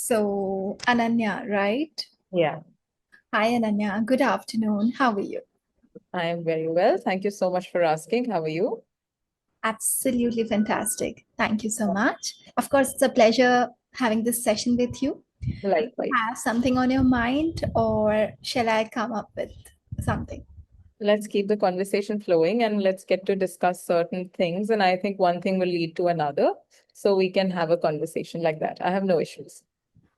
So, Ananya, right? Yeah, Hi, Ananya. Good afternoon. How are you? I am very well. Thank you so much for asking. How are you? Absolutely fantastic. Thank you so much. Of course, it's a pleasure having this session with you. Likewise. Have something on your mind, or shall I come up with something? Let's keep the conversation flowing and let's get to discuss certain things. And I think one thing will lead to another. So we can have a conversation like that. I have no issues.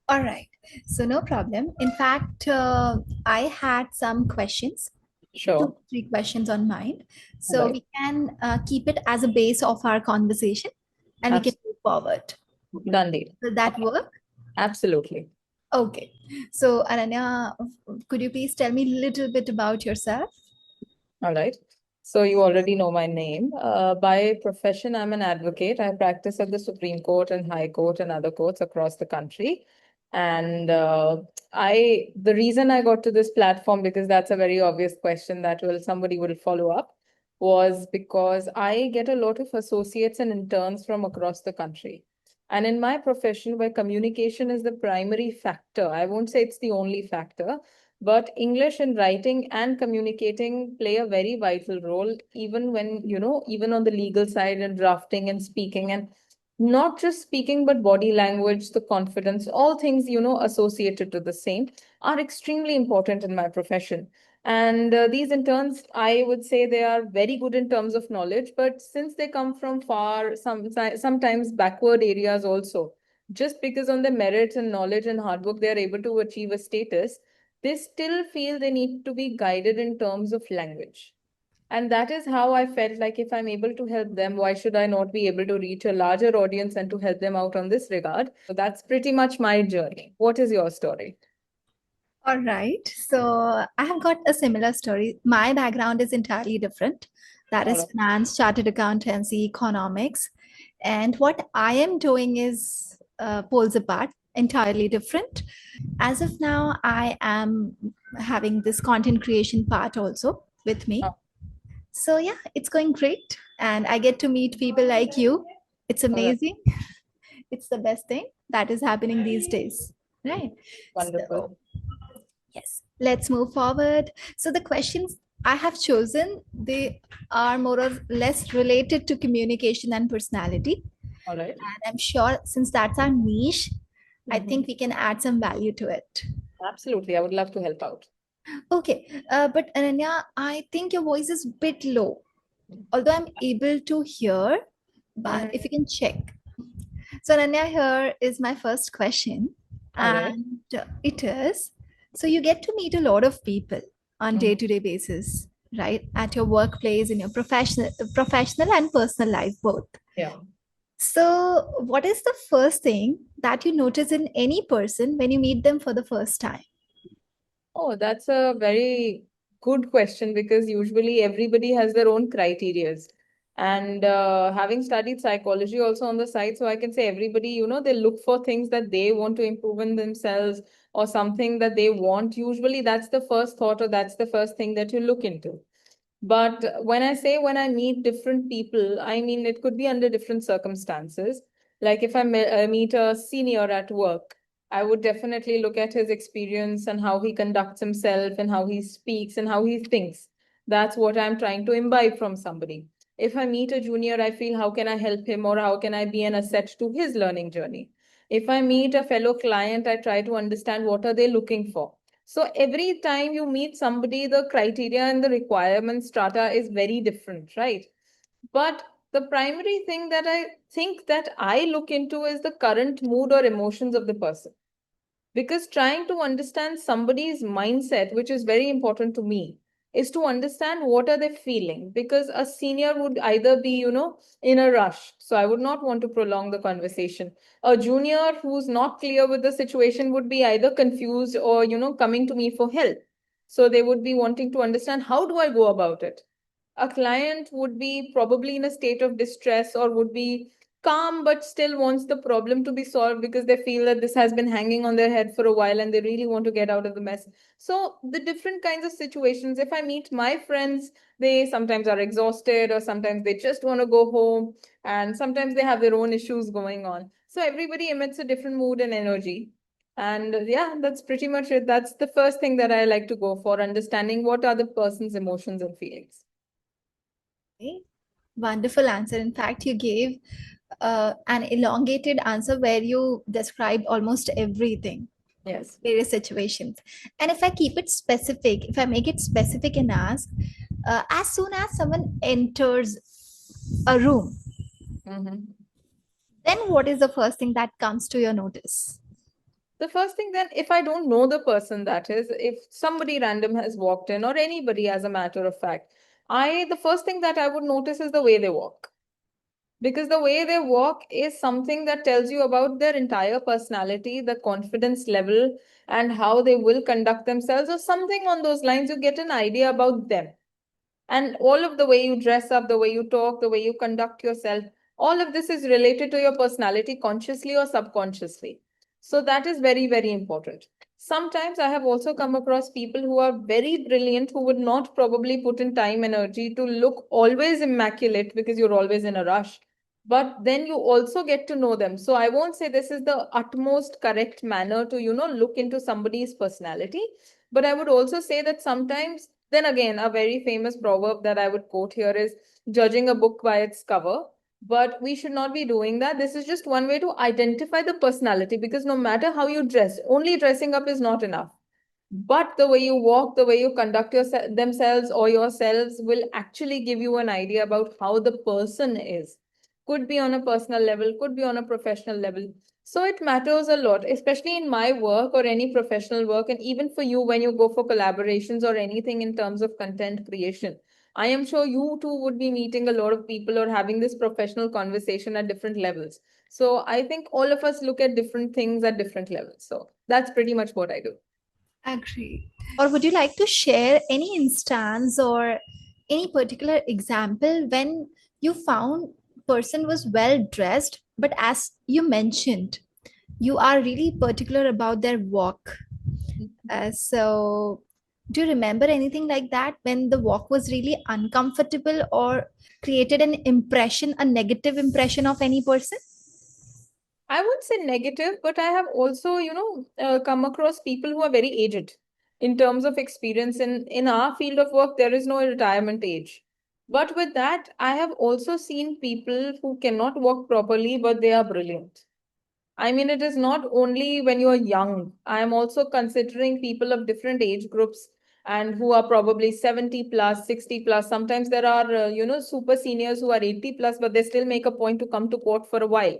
All right. So, no problem. In fact, I had some questions, two, Sure. three questions on mind. All So, right. we can keep it as a base of our conversation and we can Absolutely. move forward. Done deal. Will that work? Absolutely. Okay. So, Ananya, could you please tell me a little bit about yourself? All right. So you already know my name. By profession, I'm an advocate. I practice at the Supreme Court and High Court and other courts across the country. And the reason I got to this platform, because that's a very obvious question that somebody will follow up, was because I get a lot of associates and interns from across the country. And in my profession, where communication is the primary factor, I won't say it's the only factor, but English in writing and communicating play a very vital role, even when, even on the legal side and drafting and speaking, and not just speaking, but body language, the confidence, all things, associated to the same are extremely important in my profession. And these interns, I would say they are very good in terms of knowledge, but since they come from far, sometimes backward areas also, just because on the merits and knowledge and hard work, they are able to achieve a status, they still feel they need to be guided in terms of language. And that is how I felt like if I'm able to help them, why should I not be able to reach a larger audience and to help them out on this regard? So that's pretty much my journey. What is your story? All right. So, I have got a similar story. My background is entirely different. That All is right. finance, chartered accountancy, economics. And what I am doing is poles apart, entirely different. As of now, I am having this content creation part also with me. Oh, So, yeah, it's going great. And I get to meet people like you. It's all right. amazing. It's the best thing that is happening these days. Right. Wonderful. So, yes, let's move forward. So, the questions I have chosen, they are more or less related to communication and personality. All right. And I'm sure since that's our niche, I Mhm. think we can add some value to it. Absolutely. I would love to help out. Okay, but Ananya, I think your voice is a bit low, although I'm able to hear, but Mhm. if you can check. So, Ananya, here is my first question, All right. and it is, so you get to meet a lot of people on Mhm. day-to-day basis, right? At your workplace, in your professional and personal life, both. Yeah. So, what is the first thing that you notice in any person when you meet them for the first time? Oh, that's a very good question because usually everybody has their own criterias. And having studied psychology also on the side, so I can say everybody, they look for things that they want to improve in themselves or something that they want. Usually that's the first thought or that's the first thing that you look into. But when I say when I meet different people, I mean it could be under different circumstances. Like if I meet a senior at work, I would definitely look at his experience and how he conducts himself and how he speaks and how he thinks. That's what I'm trying to imbibe from somebody. If I meet a junior, I feel how can I help him or how can I be an asset to his learning journey. If I meet a fellow client, I try to understand what are they looking for. So every time you meet somebody, the criteria and the requirement strata is very different, right? But the primary thing that I think that I look into is the current mood or emotions of the person. Because trying to understand somebody's mindset, which is very important to me, is to understand what are they feeling. Because a senior would either be, in a rush. So I would not want to prolong the conversation. A junior who's not clear with the situation would be either confused or, coming to me for help. So they would be wanting to understand how do I go about it. A client would be probably in a state of distress or would be calm but still wants the problem to be solved because they feel that this has been hanging on their head for a while and they really want to get out of the mess. So the different kinds of situations, if I meet my friends, they sometimes are exhausted or sometimes they just want to go home and sometimes they have their own issues going on. So everybody emits a different mood and energy. And yeah, that's pretty much it. That's the first thing that I like to go for, understanding what are the person's emotions and feelings. Okay. Wonderful answer. In fact, you gave an elongated answer where you described almost everything, Yes. various situations. And if I keep it specific, if I make it specific and ask, as soon as someone enters a room, Mm-hmm. then what is the first thing that comes to your notice? The first thing then, if I don't know the person, that is, if somebody random has walked in, or anybody as a matter of fact, the first thing that I would notice is the way they walk. Because the way they walk is something that tells you about their entire personality, the confidence level, and how they will conduct themselves, or something on those lines. You get an idea about them. And all of the way you dress up, the way you talk, the way you conduct yourself, all of this is related to your personality consciously or subconsciously. So that is very, very important. Sometimes I have also come across people who are very brilliant, who would not probably put in time, energy to look always immaculate because you're always in a rush. But then you also get to know them. So I won't say this is the utmost correct manner to, look into somebody's personality. But I would also say that sometimes, then again, a very famous proverb that I would quote here is judging a book by its cover. But we should not be doing that. This is just one way to identify the personality, because no matter how you dress, only dressing up is not enough. But the way you walk, the way you conduct themselves or yourselves will actually give you an idea about how the person is. Could be on a personal level, could be on a professional level. So it matters a lot, especially in my work or any professional work, and even for you when you go for collaborations or anything in terms of content creation. I am sure you too would be meeting a lot of people or having this professional conversation at different levels. So I think all of us look at different things at different levels. So that's pretty much what I do. Agree. Or would you like to share any instance or any particular example when you found person was well dressed, but as you mentioned, you are really particular about their walk. So, do you remember anything like that when the walk was really uncomfortable or created an impression, a negative impression of any person? I would say negative, but I have also, come across people who are very aged in terms of experience. In our field of work, there is no retirement age. But with that, I have also seen people who cannot walk properly, but they are brilliant. I mean, it is not only when you're young. I am also considering people of different age groups and who are probably 70 plus, 60 plus. Sometimes there are, super seniors who are 80 plus, but they still make a point to come to court for a while.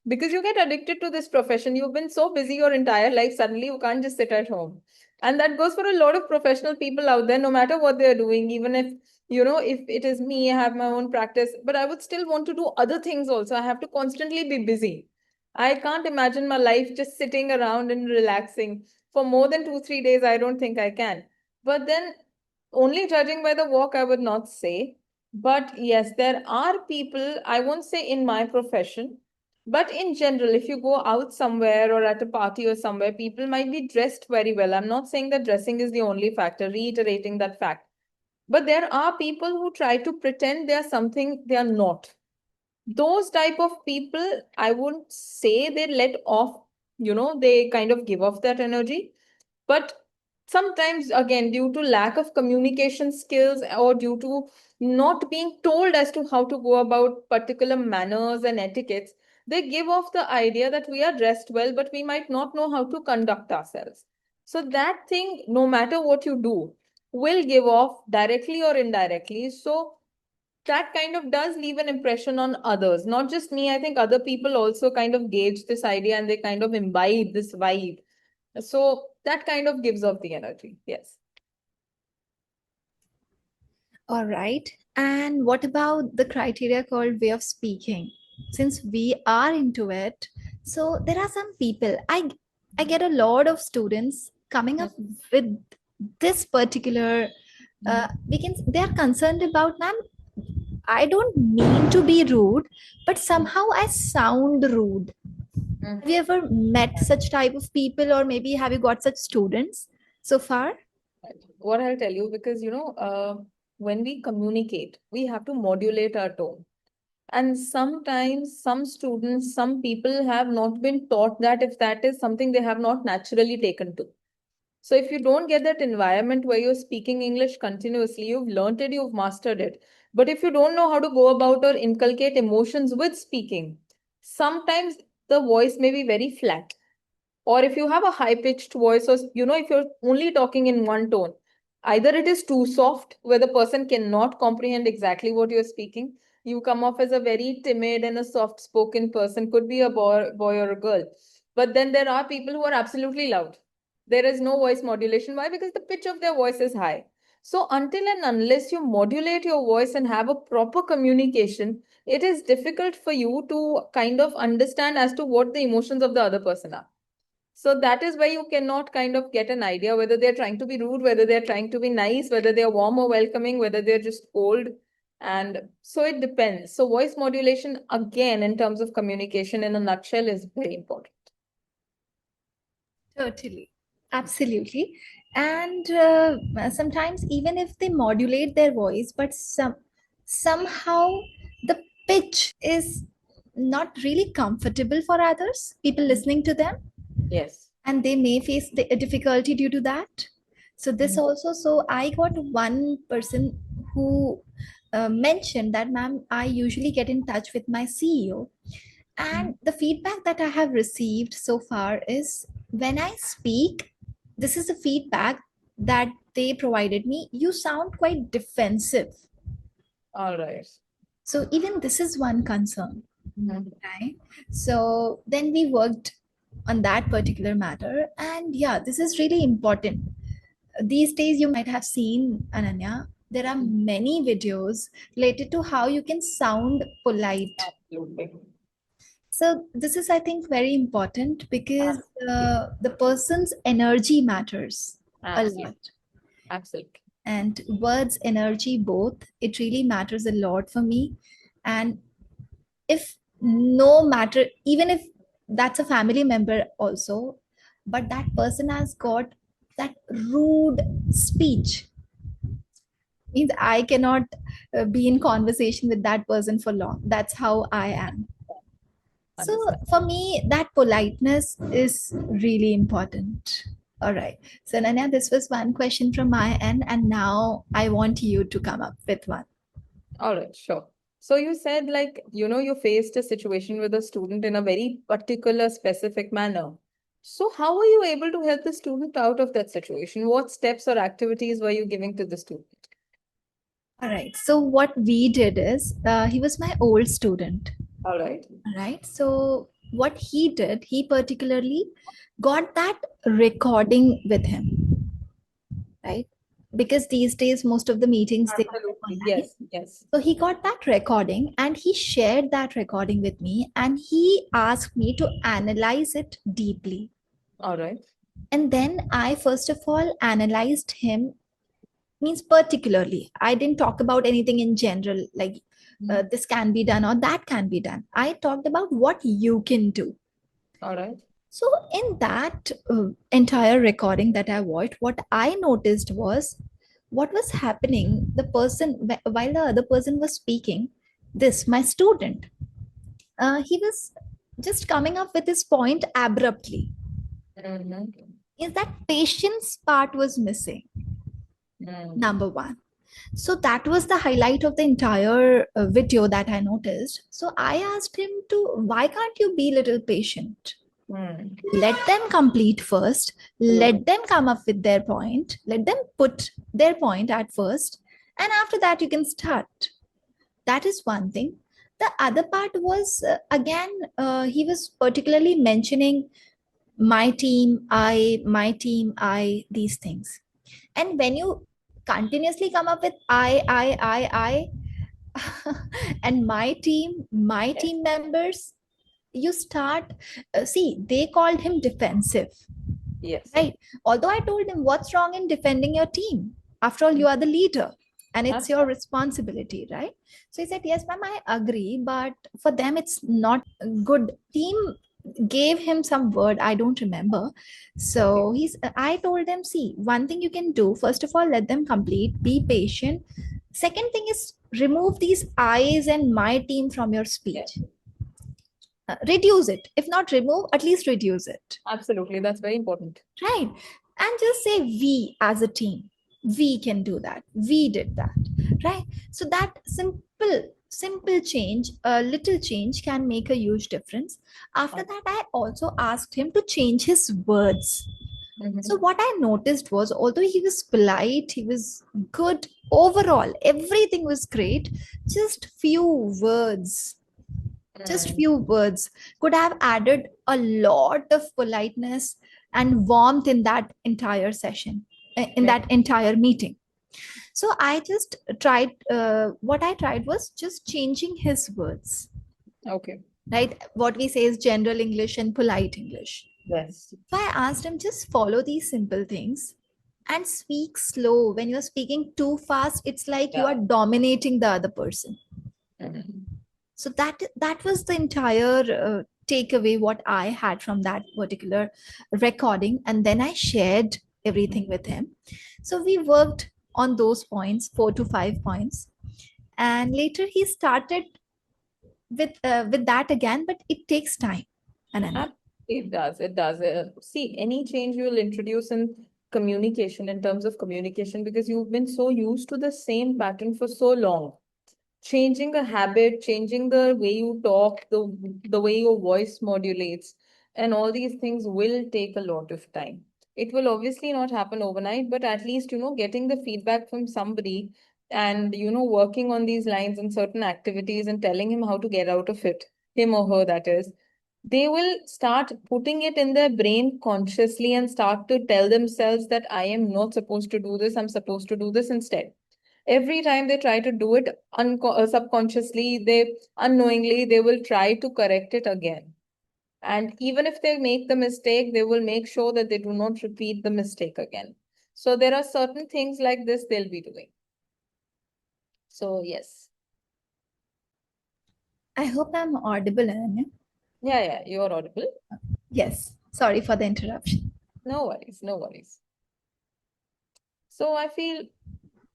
Because you get addicted to this profession. You've been so busy your entire life, suddenly you can't just sit at home. And that goes for a lot of professional people out there, no matter what they're doing, even if if it is me, I have my own practice, but I would still want to do other things also. I have to constantly be busy. I can't imagine my life just sitting around and relaxing for more than 2, 3 days. I don't think I can. But then, only judging by the walk, I would not say. But yes, there are people, I won't say in my profession, but in general, if you go out somewhere or at a party or somewhere, people might be dressed very well. I'm not saying that dressing is the only factor, reiterating that fact. But there are people who try to pretend they are something they are not. Those type of people, I wouldn't say they let off, they kind of give off that energy. But sometimes, again, due to lack of communication skills or due to not being told as to how to go about particular manners and etiquettes, they give off the idea that we are dressed well, but we might not know how to conduct ourselves. So that thing, no matter what you do, will give off directly or indirectly. So that kind of does leave an impression on others, not just me. I think other people also kind of gauge this idea and they kind of imbibe this vibe. So that kind of gives off the energy. Yes. All right. And what about the criteria called way of speaking? Since we are into it, so there are some people. I get a lot of students coming up with this particular. We can they are concerned about, ma'am. I don't mean to be rude, but somehow I sound rude. Mhm. Have you ever met such type of people, or maybe have you got such students so far? What I'll tell you, because when we communicate, we have to modulate our tone. And sometimes some students, some people have not been taught that, if that is something they have not naturally taken to. So if you don't get that environment where you're speaking English continuously, you've learned it, you've mastered it. But if you don't know how to go about or inculcate emotions with speaking, sometimes the voice may be very flat. Or if you have a high pitched voice, or if you're only talking in one tone, either it is too soft where the person cannot comprehend exactly what you're speaking. You come off as a very timid and a soft spoken person, could be a boy or a girl. But then there are people who are absolutely loud. There is no voice modulation. Why? Because the pitch of their voice is high. So until and unless you modulate your voice and have a proper communication, it is difficult for you to kind of understand as to what the emotions of the other person are. So that is why you cannot kind of get an idea whether they're trying to be rude, whether they're trying to be nice, whether they're warm or welcoming, whether they're just cold. And so it depends. So voice modulation, again, in terms of communication in a nutshell, is very important. Totally. Absolutely. And sometimes even if they modulate their voice, but somehow the pitch is not really comfortable for others, people listening to them, Yes. and they may face the difficulty due to that. So this Mhm. also, so I got one person who mentioned that, ma'am, I usually get in touch with my CEO, and the feedback that I have received so far is, when I speak, this is the feedback that they provided me, you sound quite defensive. All right. So even this is one concern, Mhm. right? So then we worked on that particular matter. And yeah, this is really important. These days, you might have seen, Ananya, there are many videos related to how you can sound polite. Absolutely. So this is, I think, very important because Absolutely. the person's energy matters a lot. Absolutely. Absolutely. And words, energy, both, it really matters a lot for me. And if no matter, even if that's a family member also, but that person has got that rude speech, means I cannot be in conversation with that person for long. That's how I am. So Understand. for me, that politeness is really important. All right. So Nanya, this was one question from my end, and now I want you to come up with one. All right, sure. So you said, like, you faced a situation with a student in a very particular, specific manner. So how were you able to help the student out of that situation? What steps or activities were you giving to the student? All right. So what we did is, he was my old student. All right. All right. So what he did, he particularly got that recording with him, right? Because these days, most of the meetings they are Absolutely. online. Yes, yes. So he got that recording and he shared that recording with me, and he asked me to analyze it deeply. All right. And then I first of all analyzed him, means particularly. I didn't talk about anything in general, like Mhm. this can be done or that can be done. I talked about what you can do. All right. So in that entire recording that I watched, what I noticed was what was happening. The person, while the other person was speaking, this, my student, he was just coming up with his point abruptly. Mm-hmm. Is that patience part was missing? Mm. Number one. So that was the highlight of the entire video that I noticed. So I asked him to, why can't you be a little patient? Mm. Let them complete first, Mm. let them come up with their point, let them put their point at first, and after that you can start. That is one thing. The other part was, again, he was particularly mentioning my team, I, these things. And when you continuously come up with I, and my Yes. team members, you start, see, they called him defensive, Yes. right? Although I told him, what's wrong in defending your team? After all, you are the leader and it's your Absolutely. responsibility, right? So he said, yes, ma'am, I agree. But for them, it's not good. Team gave him some word, I don't remember. Okay. So I told them, see, one thing you can do, first of all, let them complete, be patient. Second thing is, remove these I's and my team from your speech. Reduce it. If not remove, at least reduce it. Absolutely. That's very important. Right. And just say we as a team. We can do that. We did that. Right. So that simple change, a little change can make a huge difference. After that, I also asked him to change his words. So what I noticed was, although he was polite, he was good overall, everything was great, just few words could have added a lot of politeness and warmth in that entire session, in that entire meeting. So I just tried, what I tried was just changing his words. Okay. Right? What we say is general English and polite English. Yes. So I asked him, just follow these simple things and speak slow. When you're speaking too fast, it's like you are dominating the other person. So that was the entire takeaway what I had from that particular recording, and then I shared everything with him. So we worked on those points, 4 to 5 points, and later he started with that again, but it takes time, Ananya. It does. It does. See, any change you will introduce in communication, in terms of communication, because you've been so used to the same pattern for so long. Changing a habit, changing the way you talk, the way your voice modulates, and all these things will take a lot of time. It will obviously not happen overnight, but at least, getting the feedback from somebody and, working on these lines and certain activities and telling him how to get out of it, him or her, that is, they will start putting it in their brain consciously and start to tell themselves that I am not supposed to do this, I'm supposed to do this instead. Every time they try to do it subconsciously, they unknowingly, they will try to correct it again. And even if they make the mistake, they will make sure that they do not repeat the mistake again. So there are certain things like this they'll be doing. So yes. I hope I'm audible, Ananya. Yeah, you're audible. Yes. Sorry for the interruption. No worries, no worries. So I feel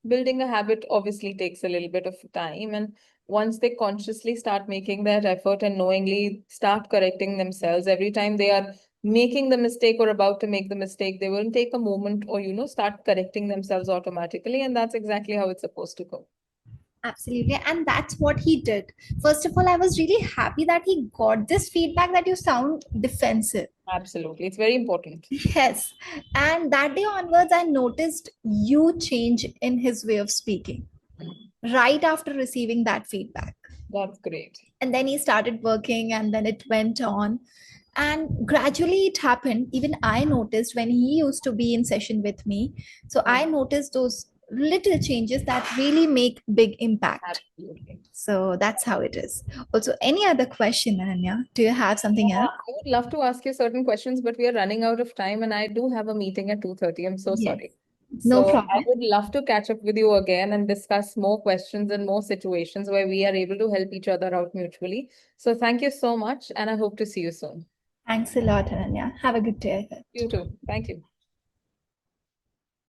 building a habit obviously takes a little bit of time. And once they consciously start making that effort and knowingly start correcting themselves every time they are making the mistake or about to make the mistake, they will take a moment or, start correcting themselves automatically. And that's exactly how it's supposed to go. Absolutely. And that's what he did. First of all, I was really happy that he got this feedback that you sound defensive. Absolutely. It's very important. Yes. And that day onwards, I noticed you change in his way of speaking right after receiving that feedback. That's great. And then he started working, and then it went on. And gradually it happened. Even I noticed when he used to be in session with me. So I noticed those little changes that really make big impact. Absolutely. So that's how it is. Also, any other question, Ananya? Do you have something else? I would love to ask you certain questions, but we are running out of time and I do have a meeting at 2:30. I'm so Yes. sorry. No So I problem. would love to catch up with you again and discuss more questions and more situations where we are able to help each other out mutually. So thank you so much, and I hope to see you soon. Thanks a lot, Ananya. Have a good day ahead. You too. Thank you.